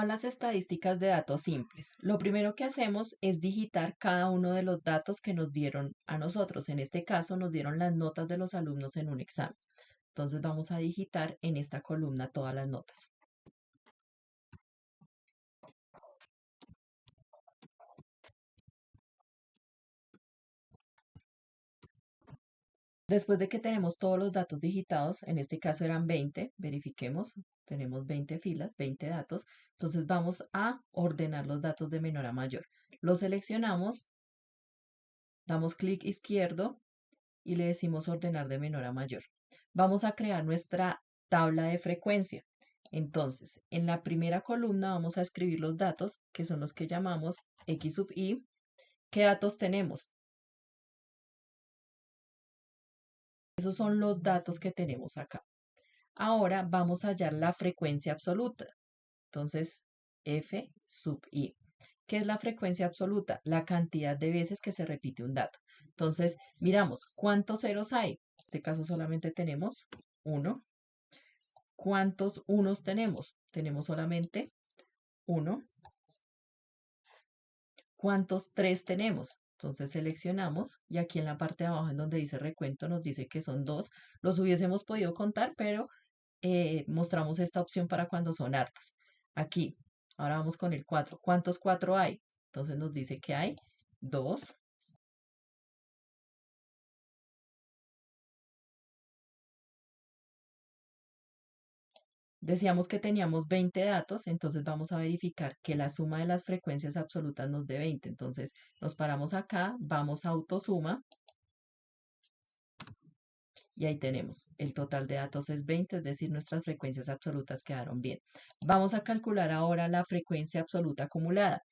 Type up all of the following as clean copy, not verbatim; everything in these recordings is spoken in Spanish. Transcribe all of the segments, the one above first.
Tablas estadísticas de datos simples. Lo primero que hacemos es digitar cada uno de los datos que nos dieron a nosotros. En este caso nos dieron las notas de los alumnos en un examen. Entonces vamos a digitar en esta columna todas las notas. Después de que tenemos todos los datos digitados, en este caso eran 20, verifiquemos, tenemos 20 filas, 20 datos, entonces vamos a ordenar los datos de menor a mayor. Los seleccionamos, damos clic izquierdo y le decimos ordenar de menor a mayor. Vamos a crear nuestra tabla de frecuencia. Entonces, en la primera columna vamos a escribir los datos, que son los que llamamos X sub I. ¿Qué datos tenemos? Esos son los datos que tenemos acá. Ahora vamos a hallar la frecuencia absoluta. Entonces, F sub I. ¿Qué es la frecuencia absoluta? La cantidad de veces que se repite un dato. Entonces, miramos, ¿cuántos ceros hay? En este caso solamente tenemos 1. ¿Cuántos unos tenemos? Tenemos solamente 1. ¿Cuántos 3 tenemos? Entonces seleccionamos y aquí en la parte de abajo en donde dice recuento nos dice que son 2. Los hubiésemos podido contar, pero mostramos esta opción para cuando son hartos. Aquí, ahora vamos con el 4. ¿Cuántos 4 hay? Entonces nos dice que hay 2. Decíamos que teníamos 20 datos, entonces vamos a verificar que la suma de las frecuencias absolutas nos dé 20. Entonces nos paramos acá, vamos a autosuma y ahí tenemos. El total de datos es 20, es decir, nuestras frecuencias absolutas quedaron bien. Vamos a calcular ahora la frecuencia absoluta acumulada.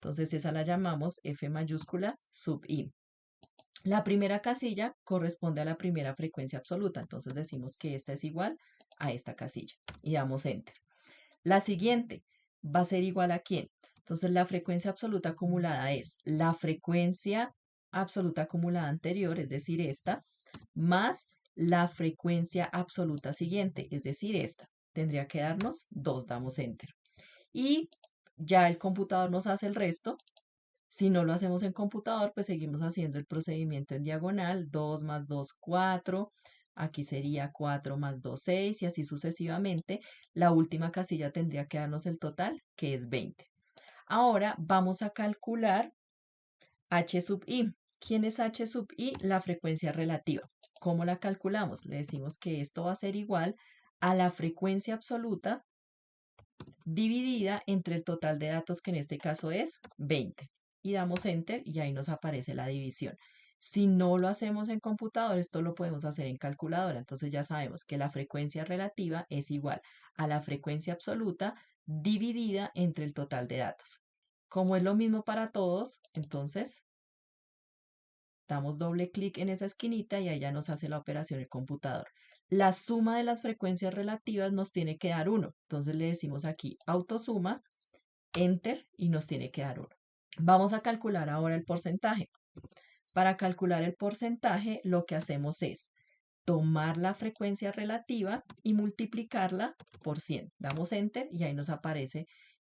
Entonces esa la llamamos F mayúscula sub I. La primera casilla corresponde a la primera frecuencia absoluta, entonces decimos que esta es igual a esta casilla y damos Enter. La siguiente va a ser igual a ¿quién? Entonces la frecuencia absoluta acumulada es la frecuencia absoluta acumulada anterior, es decir, esta, más la frecuencia absoluta siguiente, es decir, esta. Tendría que darnos 2, damos Enter. Y ya el computador nos hace el resto. Si no lo hacemos en computador, pues seguimos haciendo el procedimiento en diagonal, 2 más 2, 4. Aquí sería 4 más 2, 6 y así sucesivamente. La última casilla tendría que darnos el total, que es 20. Ahora vamos a calcular H sub I. ¿Quién es H sub I? La frecuencia relativa. ¿Cómo la calculamos? Le decimos que esto va a ser igual a la frecuencia absoluta dividida entre el total de datos, que en este caso es 20. Y damos Enter y ahí nos aparece la división. Si no lo hacemos en computador, esto lo podemos hacer en calculadora. Entonces ya sabemos que la frecuencia relativa es igual a la frecuencia absoluta dividida entre el total de datos. Como es lo mismo para todos, entonces damos doble clic en esa esquinita y ahí ya nos hace la operación el computador. La suma de las frecuencias relativas nos tiene que dar 1. Entonces le decimos aquí autosuma, Enter y nos tiene que dar 1. Vamos a calcular ahora el porcentaje. Para calcular el porcentaje, lo que hacemos es tomar la frecuencia relativa y multiplicarla por 100. Damos Enter y ahí nos aparece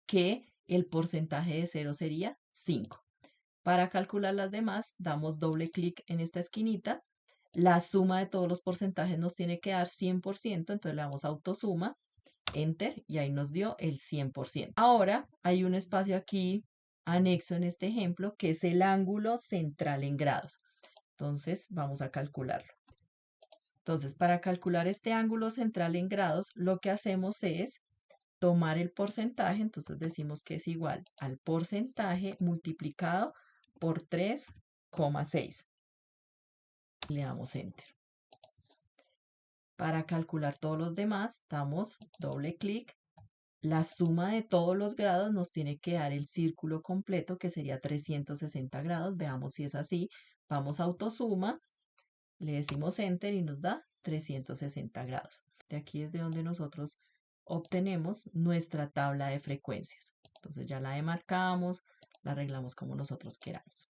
que el porcentaje de 0 sería 5. Para calcular las demás, damos doble clic en esta esquinita. La suma de todos los porcentajes nos tiene que dar 100%, entonces le damos autosuma, Enter, y ahí nos dio el 100%. Ahora hay un espacio aquí anexo en este ejemplo, que es el ángulo central en grados. Entonces, vamos a calcularlo. Entonces, para calcular este ángulo central en grados, lo que hacemos es tomar el porcentaje, entonces decimos que es igual al porcentaje multiplicado por 3,6. Le damos Enter. Para calcular todos los demás, damos doble clic. La suma de todos los grados nos tiene que dar el círculo completo, que sería 360 grados. Veamos si es así. Vamos a autosuma, le decimos Enter y nos da 360 grados. De aquí es de donde nosotros obtenemos nuestra tabla de frecuencias. Entonces ya la demarcamos, la arreglamos como nosotros queramos.